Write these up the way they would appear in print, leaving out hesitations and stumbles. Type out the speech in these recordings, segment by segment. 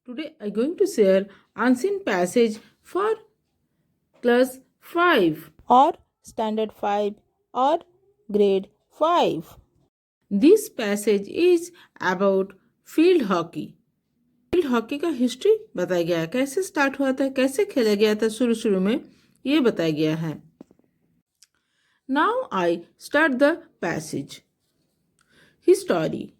Today I'm going to share unseen passage for class 5 or standard 5 or grade 5. This passage is about field hockey. Field hockey का history बताया गया है, कैसे start हुआ था, कैसे खेला गया था शुरू में, ये बताया गया है. Now I start the passage. History.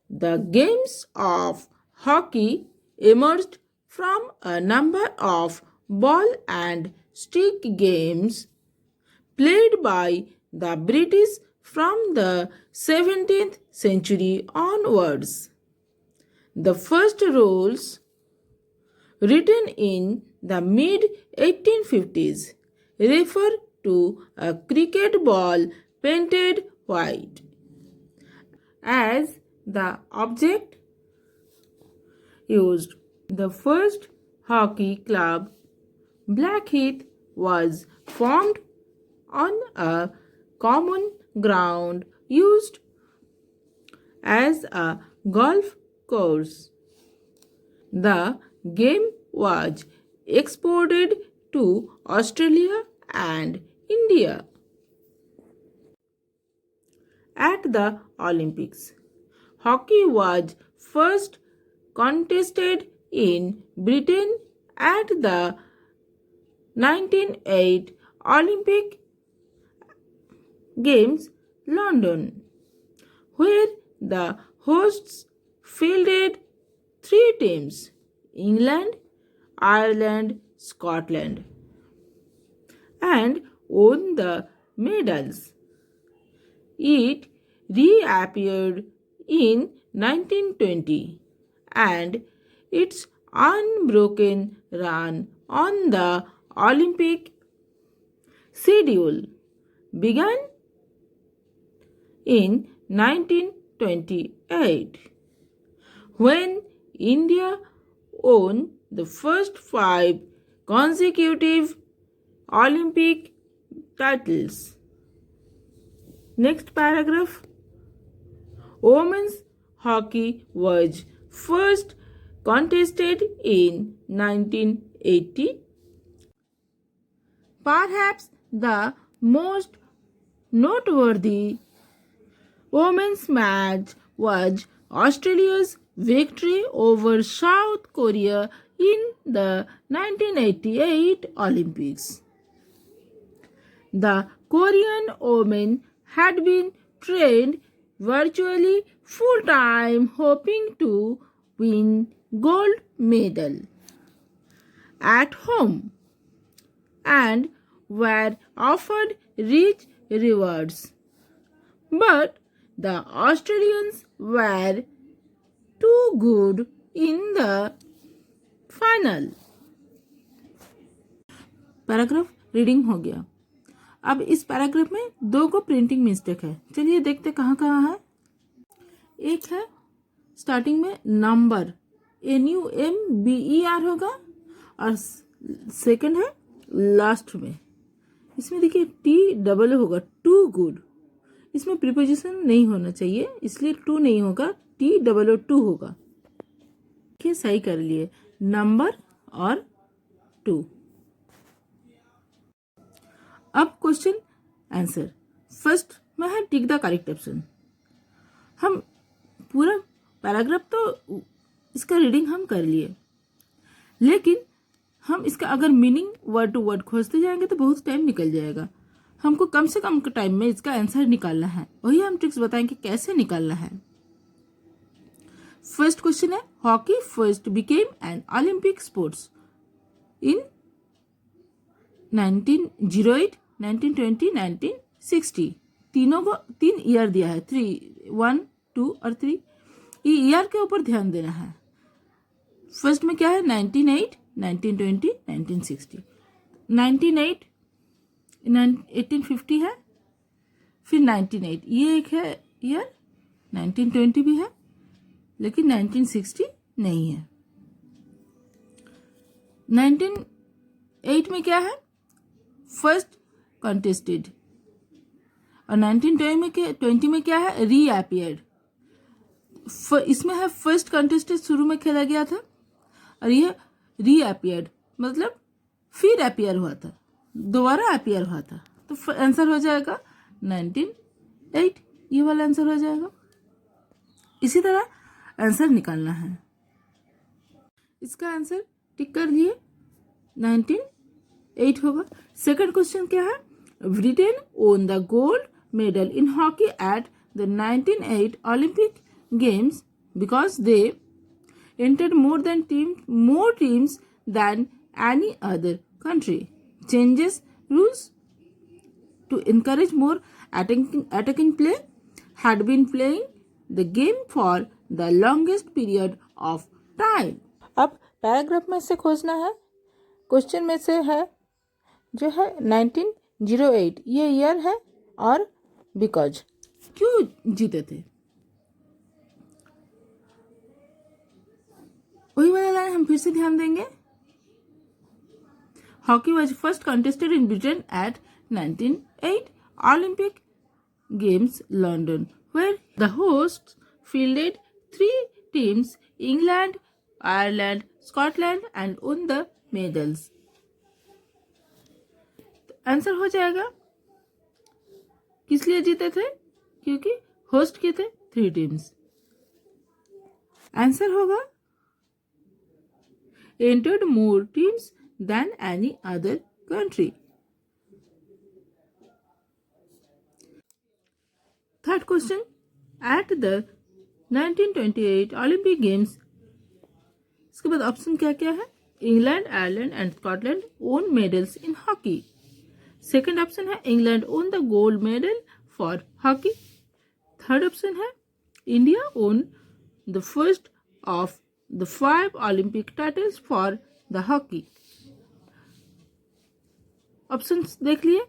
The games of hockey emerged from a number of ball and stick games played by the British from the 17th century onwards. The first rules, written in the mid 1850s, refer to a cricket ball painted white as the object used. The first hockey club, Blackheath, was formed on a common ground used as a golf course. The game was exported to Australia and India. At the Olympics, hockey was first contested in Britain at the 1908 Olympic Games, London, where the hosts fielded three teams: England, Ireland, Scotland, and won the medals. It reappeared in 1920, and its unbroken run on the Olympic schedule began in 1928, when India won the first 5 consecutive Olympic titles. Next paragraph. Women's hockey was first contested in 1980. Perhaps the most noteworthy women's match was Australia's victory over South Korea in the 1988 Olympics. The Korean women had been trained virtually full time, hoping to win gold medal at home, and were offered rich rewards. But the Australians were too good in the final. Paragraph reading हो गया. अब इस paragraph में 2 को printing mistake है. चलिए देखते कहाँ कहाँ है. एक है स्टार्टिंग में नंबर NUMBER होगा, और सेकंड है लास्ट में. इसमें देखिए TOO होगा, टू गुड. इसमें प्रीपोजिशन नहीं होना चाहिए, इसलिए टू नहीं होगा, TOO होगा. देखिए सही कर लिए, नंबर और टू. अब क्वेश्चन आंसर. फर्स्ट में है टिक द करेक्ट ऑप्शन. हम पूरा पैराग्राफ तो इसका रीडिंग हम कर लिए, लेकिन हम इसका अगर मीनिंग वर्ड टू वर्ड खोजते जाएंगे तो बहुत टाइम निकल जाएगा. हमको कम से कम टाइम में इसका आंसर निकालना है. वही हम ट्रिक्स बताएंगे कैसे निकालना है. फर्स्ट क्वेश्चन है, hockey first became an Olympic sports in 1908, 1920, 1960. तीनों को 3 ईयर दिया है, 3, 1, 2 और 3. ये ईयर के ऊपर ध्यान देना है. फर्स्ट में क्या है, 1908, 1920, 1960. 1908 1850 है, फिर 1908 ये एक है ईयर. 1920 भी है, लेकिन 1960 नहीं है. 1908 में क्या है, फर्स्ट कॉन्टेस्टेड. और 1920 में क्या है, रीअपियर्ड. इसमें है फर्स्ट कॉन्टेस्टेड शुरू में खेला गया था, और ये रीअपियर्ड मतलब फिर अपियर हुआ था, दोबारा अपियर हुआ था। तो आंसर हो जाएगा 1908, ये वाला आंसर हो जाएगा। इसी तरह आंसर निकालना है। इसका आंसर टिक कर लिए 1908 होगा। सेकंड क्वेश्चन क्या है? Britain own the gold medal in hockey at the 1908 Olympic games because they entered more teams than any other country. Changes rules to encourage more attacking play, had been playing the game for the longest period of time. अब paragraph में से खोजना है। Question में से है जो है 1908, ये ईयर है, और बिकॉज क्यों जीते थे, वही वाला लाइन हम फिर से ध्यान देंगे। Hockey was first contested in Britain at 1908 Olympic games London, where the host fielded 3 teams, England, Ireland, Scotland and won the medals. Answer हो जाएगा किस लिए जीते थे, क्योंकि होस्ट किए थे 3 टीम्स। आंसर होगा entered more teams than any other country. Third question, at the 1928 Olympic Games, इसके बाद ऑप्शन क्या क्या है? England, Ireland and Scotland won medals in hockey. Second option है England won the gold medal for hockey. Third option है India won the first of the 5 Olympic titles for the hockey. Options देख लिए।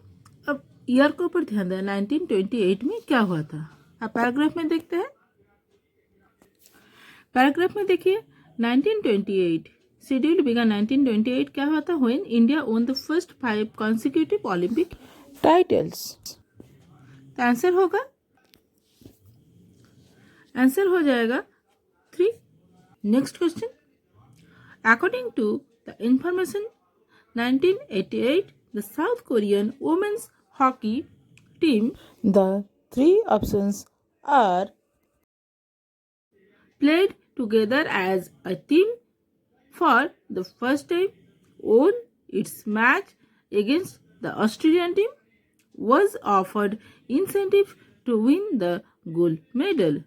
अब year के ऊपर ध्यान दें, 1928 में क्या हुआ था। अब पैराग्राफ में देखते हैं। पैराग्राफ में देखिए 1928 शेड्यूल बिगन 1928 क्या हुआ था? When India won the first 5 consecutive Olympic titles. तो आंसर हो जाएगा 3। Next question. According to the information, 1988, the South Korean women's hockey team, the 3 options are played together as a team for the first time, won its match against the Australian team, was offered incentive to win the gold medal.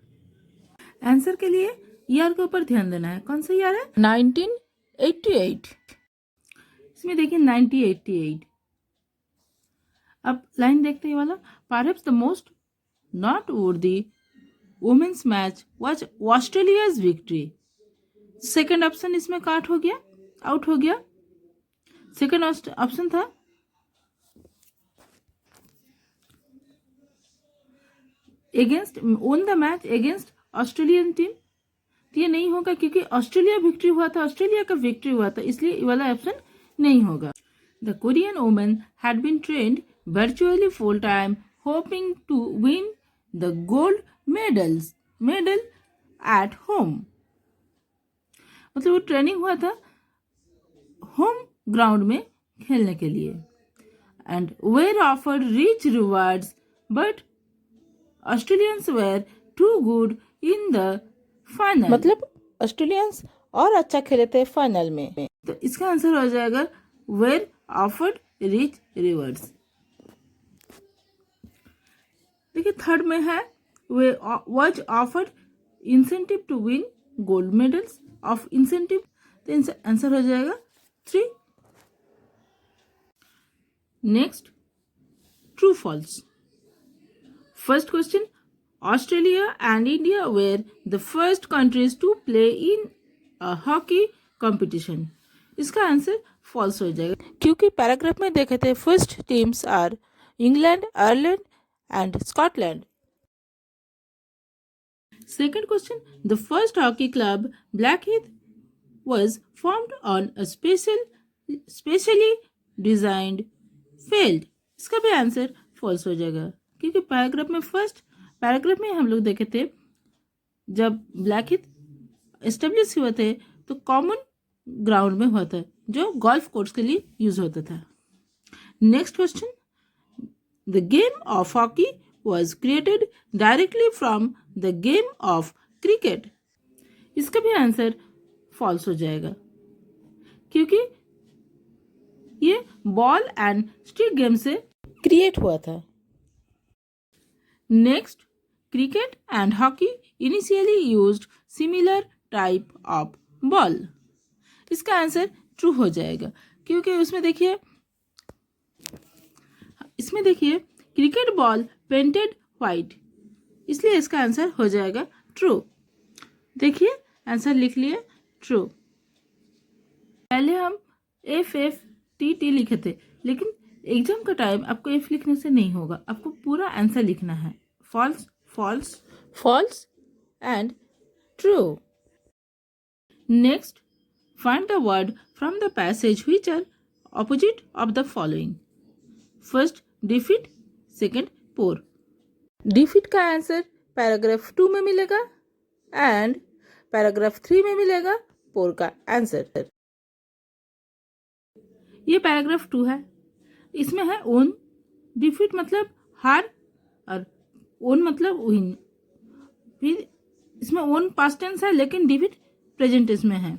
Answer के लिए year के ऊपर ध्यान देना है। कौन सा year है? 1988। इसमें देखिए 1988। अब लाइन देखते हैं वाला। Perhaps the most noteworthy women's match was Australia's victory. Second option इसमें काट हो गया, आउट हो गया। सेकंड ऑप्शन था against, won the match against Australian team. ये नहीं होगा क्योंकि ऑस्ट्रेलिया विक्ट्री हुआ था, ऑस्ट्रेलिया का विक्ट्री हुआ था, इसलिए ये वाला ऑप्शन नहीं होगा। The Korean women had been trained virtually full time hoping to win the gold medal at home. मतलब वो ट्रेनिंग हुआ था होम ग्राउंड में खेलने के लिए। And were offered rich rewards but Australians were too good in the final. मतलब Australians और अच्छा खेले थे फाइनल में। तो इसका आंसर हो जाएगा वेर ऑफर्ड रिच रिवार्ड्स। देखिए थर्ड में है वे was offered incentive to win gold medals of incentive. तो आंसर हो जाएगा 3। Next, true false. First question, Australia and India were the first countries to play in a hockey competition. इसका answer false हो जाएगा क्योंकि पैराग्राफ में देखे थे first teams are England, Ireland and Scotland. Second question, the first hockey club Blackheath was formed on a specially designed field. इसका भी answer false हो जाएगा क्योंकि पैराग्राफ में हम लोग देखे थे जब ब्लैकहीथ एस्टेब्लिश हुए थे तो कॉमन ग्राउंड में हुआ था जो गोल्फ कोर्स के लिए यूज होता था। Next question, the game of hockey was created directly from the game of cricket. इसका भी आंसर फॉल्स हो जाएगा क्योंकि ये बॉल एंड स्टिक गेम से क्रिएट हुआ था। Next, cricket and hockey initially used similar type of ball. इसका आंसर ट्रू हो जाएगा क्योंकि इसमें देखिए क्रिकेट बॉल पेंटेड व्हाइट, इसलिए इसका आंसर हो जाएगा ट्रू। देखिए आंसर लिख लिए ट्रू। पहले हम FFTT लिखे थे, लेकिन एग्जाम का टाइम आपको F लिखने से नहीं होगा, आपको पूरा आंसर लिखना है। False false false and true. Next, find the word from the passage which are opposite of the following. First defeat, second poor. Defeat का आंसर पैराग्राफ 2 में मिलेगा एंड पैराग्राफ 3 में मिलेगा पोर का आंसर। ये पैराग्राफ 2 है, इसमें है ओन, डिफीट मतलब हार और ओन मतलब विन। फिर इसमें ओन पास्ट टेंस है लेकिन डिफीट प्रेजेंट टेंस में है,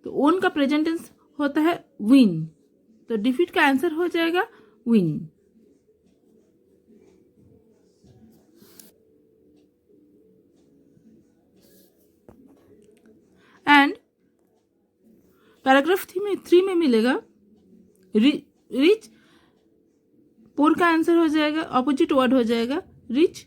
तो ओन का प्रेजेंट टेंस होता है विन, तो डिफीट का आंसर हो जाएगा विन। एंड पैराग्राफ 3 में मिलेगा रिच, पोर का आंसर हो जाएगा, ऑपोजिट वर्ड हो जाएगा रिच।